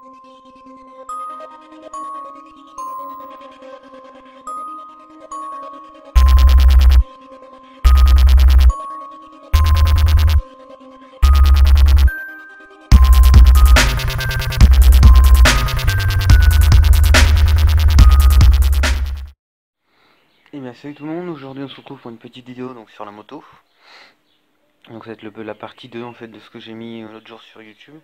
Et bien salut tout le monde, aujourd'hui on se retrouve pour une petite vidéo donc sur la moto. Donc ça va être la partie 2 en fait de ce que j'ai mis l'autre jour sur YouTube.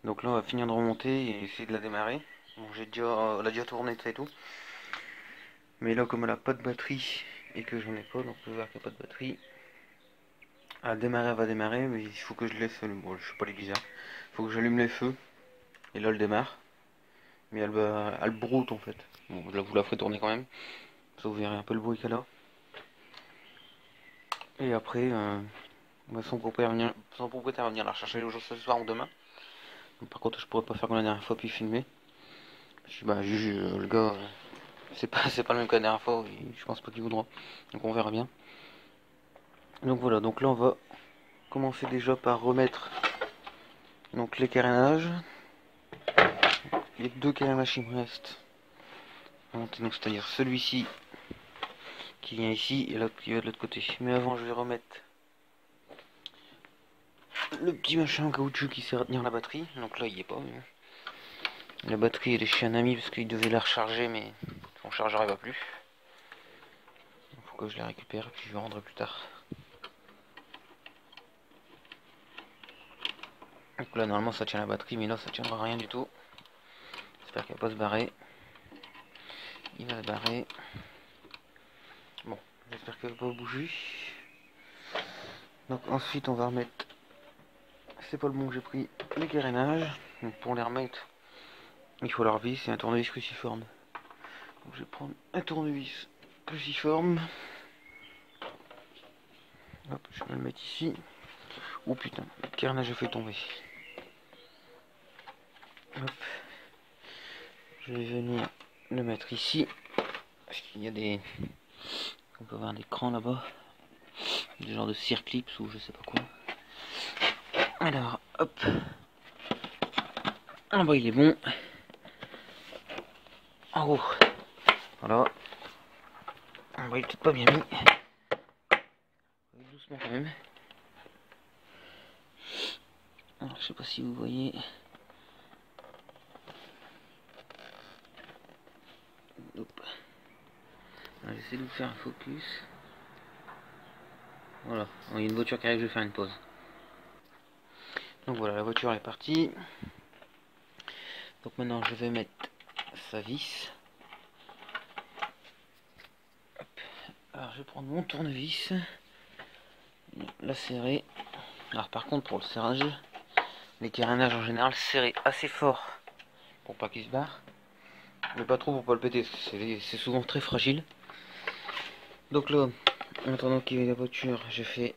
Donc là on va finir de remonter et essayer de la démarrer. Bon, elle a déjà tourné ça et tout. Mais là comme elle a pas de batterie et que j'en ai pas, donc on peut voir qu'il n'y a pas de batterie. Elle va démarrer, mais il faut que je laisse, bon je sais pas les bizarres. Il faut que j'allume les feux et là elle démarre. Mais elle broute en fait. Bon là vous la ferez tourner quand même. Ça vous verrez un peu le bruit qu'elle a. Et après, son propriétaire va venir la rechercher ce soir ou demain. Donc, par contre, je pourrais pas faire comme la dernière fois puis filmer. Parce que, le gars, c'est pas le même que la dernière fois. Je pense pas qu'il voudra. Donc on verra bien. Donc voilà, donc là on va commencer déjà par remettre donc les carénages. Les deux carénages qui me restent. Donc c'est-à-dire celui-ci qui vient ici et l'autre qui va de l'autre côté. Mais avant, je vais remettre le petit machin en caoutchouc qui sert à tenir la batterie. Donc là il y est pas. La batterie elle est chez un ami parce qu'il devait la recharger mais son chargeur il va plus. Il faut que je la récupère et puis je vais rendre plus tard. Donc là normalement ça tient la batterie mais là ça tiendra rien du tout. J'espère qu'elle va pas se barrer. Il va se barrer. Bon, j'espère qu'elle va pas bouger. Donc ensuite on va remettre, c'est pas le bon que j'ai pris, les carénages. Donc pour les remettre il faut leur vis et un tournevis cruciforme. Donc je vais prendre un tournevis cruciforme. Hop, je vais le mettre ici. Oh putain, le carénage a fait tomber. Hop. Je vais venir le mettre ici. Parce qu'il y a des... On peut voir des crans là-bas. Des genres de circlips ou je sais pas quoi. Alors, hop. En bas il est bon. En haut. Voilà. En bas il est peut-être pas bien mis. Doucement quand même. Alors, je sais pas si vous voyez. J'essaie de vous faire un focus. Voilà, il y a une voiture qui arrive, je vais faire une pause. Donc voilà, la voiture est partie. Donc maintenant je vais mettre sa vis. Hop. Alors je vais prendre mon tournevis, la serrer. Alors par contre pour le serrage, les carénages en général serrés assez fort pour pas qu'il se barre. Mais pas trop pour pas le péter, c'est souvent très fragile. Donc là, en attendant qu'il y ait la voiture, j'ai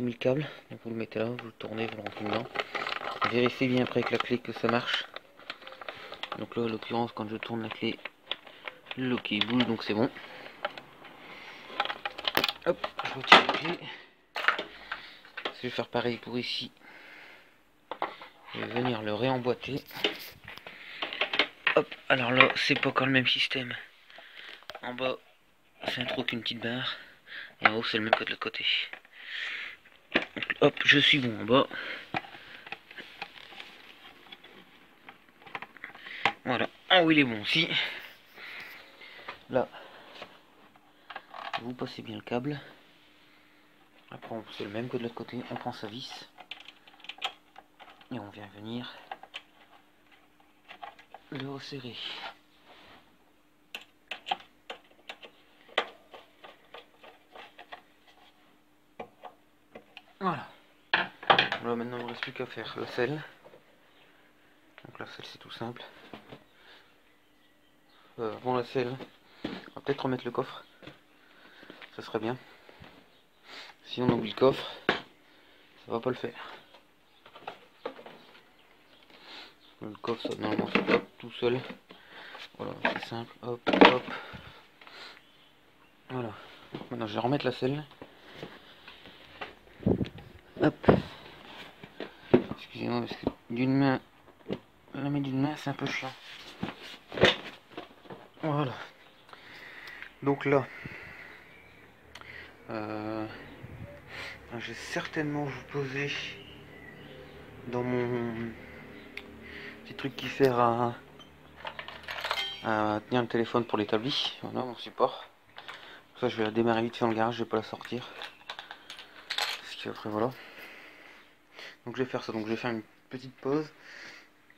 mis le câble. Donc vous le mettez là, vous le tournez, vous le rentrez dedans. Vérifiez bien après avec la clé que ça marche. Donc là, en l'occurrence, quand je tourne la clé, le loquet bouge, donc c'est bon. Hop, je retire la clé. Je vais faire pareil pour ici. Je vais venir le réemboîter. Hop, alors là, c'est pas encore le même système. En bas, c'est un trou qu'une petite barre. Et en haut, c'est le même que de l'autre côté. Donc, hop, je suis bon en bas. Voilà, en haut il est bon aussi. Là, vous passez bien le câble. Après, c'est le même que de l'autre côté. On prend sa vis. Et on vient venir le resserrer. Voilà. Là maintenant il ne reste plus qu'à faire la selle. Donc la selle c'est tout simple. Bon la selle, on va peut-être remettre le coffre. Ça serait bien. Si on oublie le coffre, ça va pas le faire. Le coffre ça, normalement c'est pas tout seul. Voilà, c'est simple. Hop, hop. Voilà. Donc, maintenant je vais remettre la selle. Hop. Excusez-moi parce que d'une main la mettre d'une main, c'est un peu chiant. Voilà. Donc là, je vais certainement vous poser dans mon petit truc qui sert à tenir le téléphone pour l'établi. Voilà mon support. Ça, je vais la démarrer vite fait dans le garage, je vais pas la sortir. Parce qu'après voilà. Donc je vais faire ça, donc je vais faire une petite pause.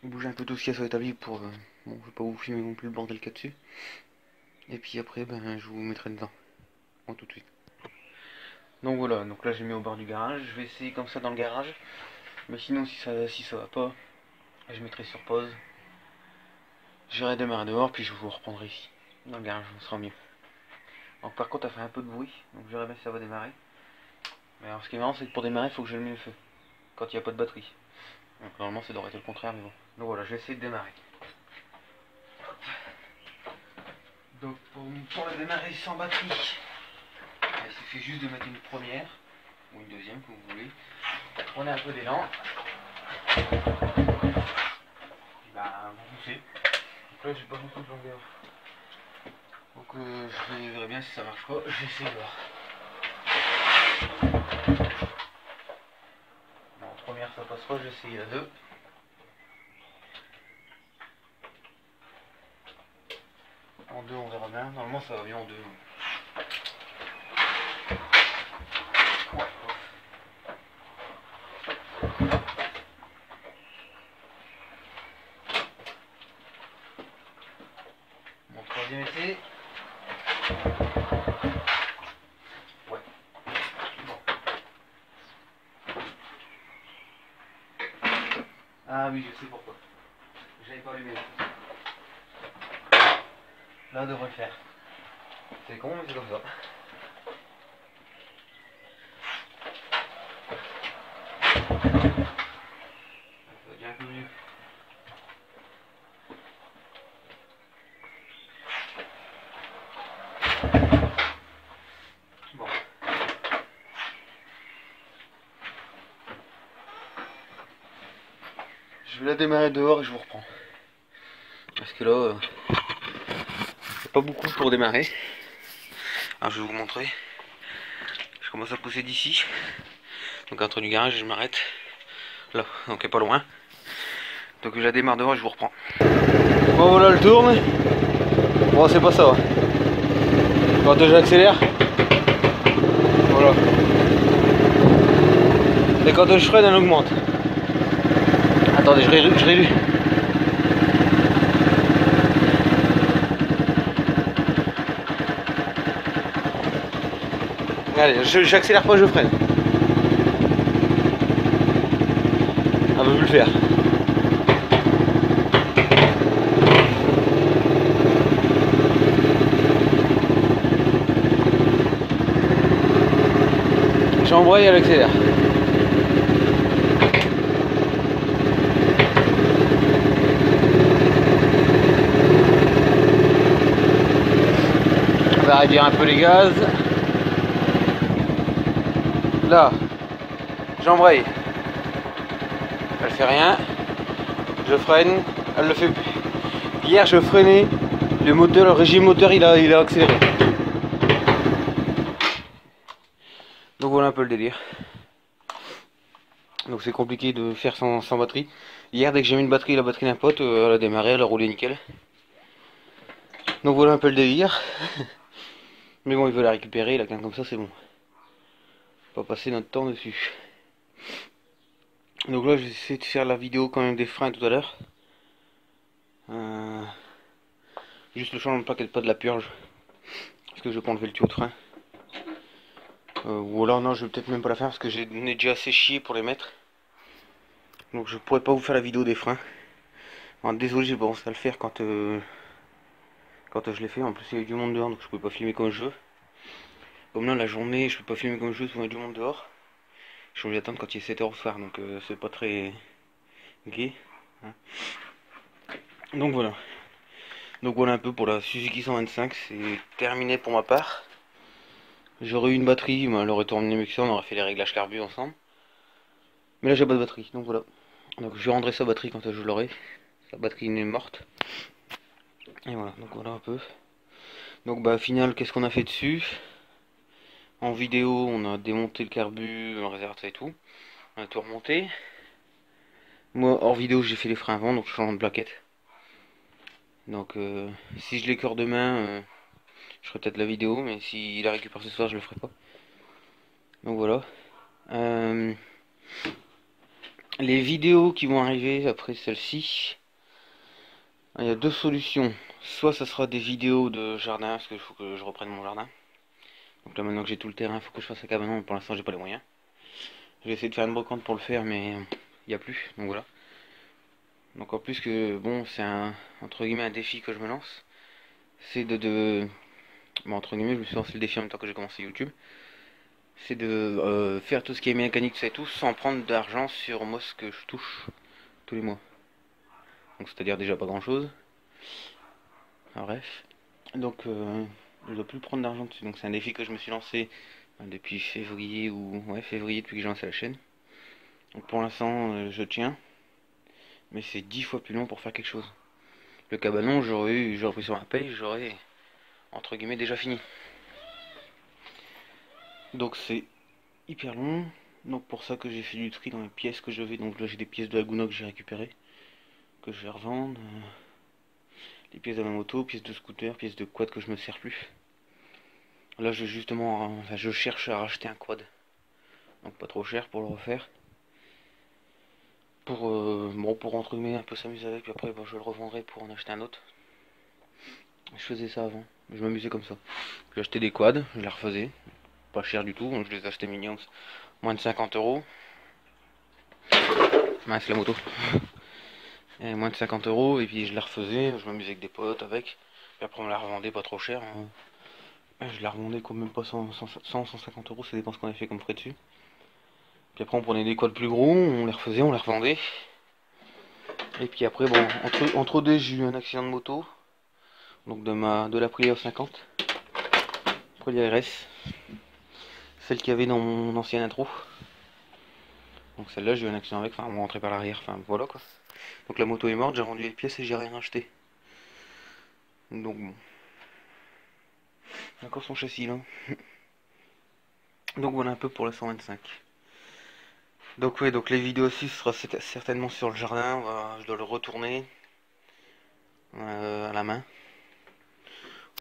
Bouger un peu tout ce qu'il y a sur l'établi pour... bon, je vais pas vous filmer non plus le bordel qu'il y a dessus. Et puis après, ben, je vous mettrai dedans. Bon, tout de suite. Donc voilà, donc là j'ai mis au bord du garage. Je vais essayer comme ça dans le garage. Mais sinon, si ça va pas, je mettrai sur pause. J'irai démarrer dehors, puis je vous reprendrai ici. Dans le garage, ce sera mieux. Donc par contre, ça fait un peu de bruit. Donc je verrai bien si ça va démarrer. Mais alors ce qui est marrant, c'est que pour démarrer, il faut que j'allume le feu. Quand il n'y a pas de batterie. Donc normalement, ça devrait être le contraire, mais bon. Donc voilà, je vais essayer de démarrer. Donc pour le démarrer sans batterie, il suffit juste de mettre une première, ou une deuxième, comme vous voulez. Prenez un peu d'élan. Et bah, vous poussez. Donc là, j'ai pas beaucoup de longueur. Donc je verrai bien si ça marche pas. Je vais essayer de voir. Bon, en première, ça passe pas. Je vais essayer la 2. En 2, on verra bien. Normalement, ça va bien en 2. Mon troisième essai. Ouais. Bon. Ah oui, je sais pourquoi. J'avais pas allumé. Là, on devrait le faire. C'est con, mais c'est comme ça. Ça va bien un peu mieux. Bon. Je vais la démarrer dehors et je vous reprends. Parce que là, c'est pas beaucoup pour démarrer. Alors je vais vous montrer. Je commence à pousser d'ici. Donc entre du garage, je m'arrête. Là, donc elle est pas loin. Donc je la démarre dehors et je vous reprends. Bon voilà, elle tourne. Bon, c'est pas ça. Quand j'accélère. Voilà. Et quand je freine, elle augmente. Attendez, je réduis. Allez, j'accélère pas, je freine. On peut plus le faire. J'embraye et elle accélère. On va réduire un peu les gaz. Là, j'embraye. Elle fait rien. Je freine, elle le fait plus. Hier, je freinais, le moteur, le régime moteur, il a accéléré. Donc voilà un peu le délire. Donc c'est compliqué de faire sans batterie. Hier, dès que j'ai mis une batterie, la batterie d'un pote, elle a démarré, elle a roulé nickel. Donc voilà un peu le délire. Mais bon, il veut la récupérer, la comme ça, c'est bon. On va passer notre temps dessus. Donc là, je vais essayer de faire la vidéo quand même des freins tout à l'heure. Juste le changement de plaquette, pas de la purge. Parce que je vais pas enlever le tuyau de frein. Ou alors non, je vais peut-être même pas la faire parce que j'ai déjà assez chié pour les mettre. Donc je pourrais pas vous faire la vidéo des freins. Alors, désolé, j'ai pensé à le faire quand je l'ai fait. En plus il y a eu du monde dehors, donc je pouvais pas filmer comme je veux. Comme là la journée, je peux pas filmer comme je veux, parce qu'il y a du monde dehors. Je suis obligé d'attendre quand il est 7h au soir, donc c'est pas très gai. Hein. Donc voilà. Donc voilà un peu pour la Suzuki 125, c'est terminé pour ma part. J'aurais eu une batterie, mais elle aurait tourné mieux que ça, on aurait fait les réglages carbu ensemble. Mais là j'ai pas de batterie, donc voilà. Donc je rendrai sa batterie quand je l'aurai. la batterie est morte. Et voilà, donc voilà un peu. Donc bah au final, qu'est-ce qu'on a fait dessus? En vidéo, on a démonté le carbu, le réservoir et tout. On a tout remonté. Moi, hors vidéo, j'ai fait les freins avant, donc je change de plaquette. Donc si je l'écœure demain, je ferai peut-être la vidéo, mais s'il la récupère ce soir, je le ferai pas. Donc voilà. Les vidéos qui vont arriver après celle-ci, il y a deux solutions. Soit ça sera des vidéos de jardin, parce qu'il faut que je reprenne mon jardin. Donc là maintenant que j'ai tout le terrain, il faut que je fasse un cabanon, mais pour l'instant j'ai pas les moyens. Je vais essayer de faire une brocante pour le faire, mais il n'y a plus, donc voilà. Donc en plus que, bon, c'est un, entre guillemets, un défi que je me lance. C'est bon, entre guillemets, je me suis lancé le défi en même temps que j'ai commencé YouTube. C'est de faire tout ce qui est mécanique, tout ça et tout, sans prendre d'argent sur moi ce que je touche tous les mois. Donc c'est-à-dire déjà pas grand-chose. Enfin, bref. Donc je dois plus prendre d'argent dessus. Donc c'est un défi que je me suis lancé depuis février ou ouais février depuis que j'ai lancé la chaîne. Donc pour l'instant je tiens, mais c'est 10 fois plus long pour faire quelque chose. Le cabanon j'aurais pris sur ma paye, j'aurais entre guillemets déjà fini. Donc c'est hyper long. Donc pour ça que j'ai fait du tri dans les pièces que je vais. Donc là j'ai des pièces de Laguna que j'ai récupérées, que je vais revendre. Les pièces de ma moto, pièces de scooter, pièces de quad que je me sers plus. Là je justement, enfin, je cherche à racheter un quad. Donc pas trop cher pour le refaire. Bon, pour entre guillemets un peu s'amuser avec, puis après bah, je le revendrai pour en acheter un autre. Je faisais ça avant, je m'amusais comme ça. J'ai acheté des quads, je les refaisais, pas cher du tout, donc je les achetais mignons, moins de 50 €. Mince la moto. Et moins de 50 €, et puis je les refaisais, je m'amusais avec des potes avec. Puis après on la revendait pas trop cher. Je la revendais quand même pas 150 €, ça dépend ce qu'on a fait comme frais dessus. Puis après on prenait des quads plus gros, on les refaisait, on les revendait. Et puis après bon, entre deux j'ai eu un accident de moto. Donc de l'Aprilia 50, Aprilia RS, celle qu'il y avait dans mon ancienne intro. Donc celle-là j'ai eu un accident avec, enfin on rentrait par l'arrière, enfin voilà quoi. Donc la moto est morte, j'ai rendu les pièces et j'ai rien acheté. Donc bon. Encore son châssis là. Donc voilà un peu pour la 125. Donc ouais, donc les vidéos aussi ce sera certainement sur le jardin, je dois le retourner à la main.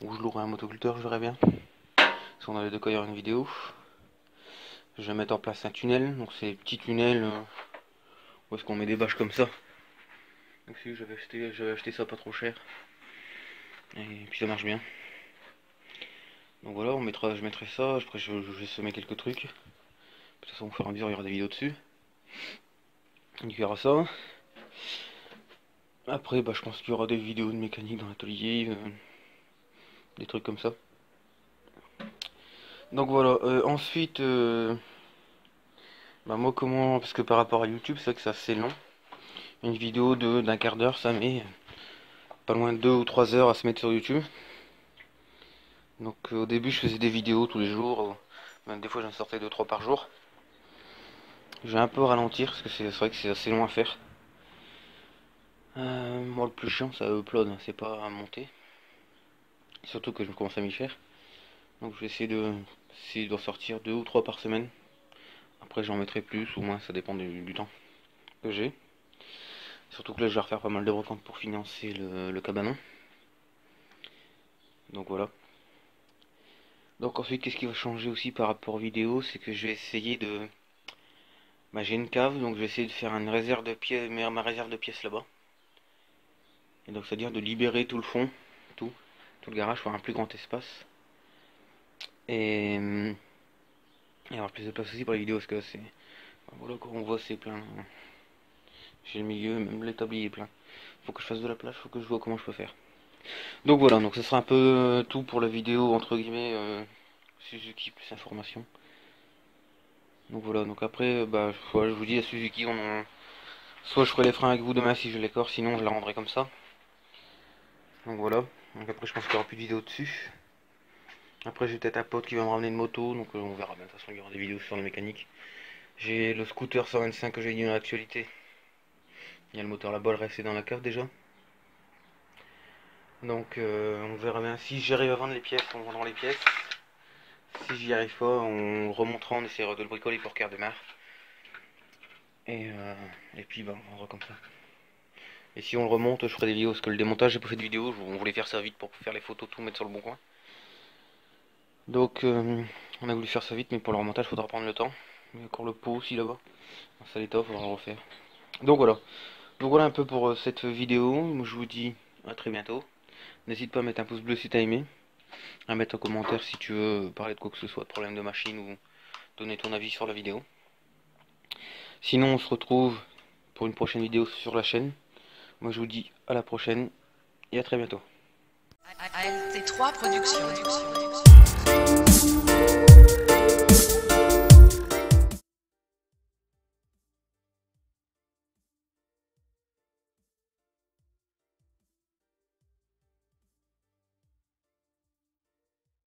Ou je louerai un motoculteur, je verrai bien. Si on avait de quoi y avoir une vidéo. Je vais mettre en place un tunnel, donc c'est des petits tunnels où est-ce qu'on met des bâches comme ça. Donc si j'avais acheté ça pas trop cher. Et puis ça marche bien. Donc voilà, je mettrai ça, après je vais semer quelques trucs. De toute façon au fur et à mesure il y aura des vidéos dessus. Donc il y aura ça. Après bah je pense qu'il y aura des vidéos de mécanique dans l'atelier, des trucs comme ça. Donc voilà, ensuite bah moi comment, parce que par rapport à YouTube c'est vrai que c'est assez long. Une vidéo d'un quart d'heure ça met pas loin de 2 ou 3 heures à se mettre sur YouTube. Donc au début je faisais des vidéos tous les jours, même des fois j'en sortais 2-3 par jour. Je vais un peu ralentir parce que c'est vrai que c'est assez long à faire. Moi le plus chiant c'est à upload, hein, c'est pas à monter. Surtout que je commence à m'y faire. Donc je vais essayer d'en sortir 2 ou 3 par semaine. Après j'en mettrai plus ou moins, ça dépend du temps que j'ai. Surtout que là je vais refaire pas mal de brocantes pour financer le cabanon. Donc voilà. Donc ensuite qu'est-ce qui va changer aussi par rapport aux vidéos, c'est que je vais essayer de... Bah, j'ai une cave, donc je vais essayer de faire une réserve de pièces, ma réserve de pièces là-bas. Et donc c'est-à-dire de libérer tout le fond, tout, tout le garage pour un plus grand espace. Et avoir plus de place aussi pour les vidéos parce que c'est... Voilà quand on voit c'est plein. J'ai le milieu, même l'établi est plein. Faut que je fasse de la place, faut que je vois comment je peux faire. Donc voilà, donc ce sera un peu tout pour la vidéo entre guillemets Suzuki plus information. Donc voilà, donc après bah voilà, je vous dis à Suzuki soit je ferai les freins avec vous demain si je l'écorce, sinon je la rendrai comme ça. Donc voilà, donc après je pense qu'il n'y aura plus de vidéos dessus. Après j'ai peut-être un pote qui va me ramener une moto, donc on verra bien, de toute façon il y aura des vidéos sur la mécanique. J'ai le scooter 125 que j'ai dit dans l'actualité. Il y a le moteur là-bas, le reste est dans la cave déjà. Donc on verra bien. Si j'arrive à vendre les pièces, on vendra les pièces. Si j'y arrive pas, on le remontera, on essaiera de le bricoler pour qu'il redémarre. Et puis bah, on vendra comme ça. Et si on le remonte, je ferai des vidéos, parce que le démontage, j'ai pas fait de vidéo, on voulait faire ça vite pour faire les photos, tout mettre sur le bon coin. Donc on a voulu faire ça vite, mais pour le remontage, il faudra prendre le temps. Il y a encore le pot aussi là-bas. Ça l'étoffe, on va le refaire. Donc voilà. Donc voilà un peu pour cette vidéo. Moi, je vous dis à très bientôt. N'hésite pas à mettre un pouce bleu si t'as aimé. À mettre un commentaire si tu veux parler de quoi que ce soit, de problème de machine ou donner ton avis sur la vidéo. Sinon, on se retrouve pour une prochaine vidéo sur la chaîne. Moi, je vous dis à la prochaine et à très bientôt. ALT3 Productions.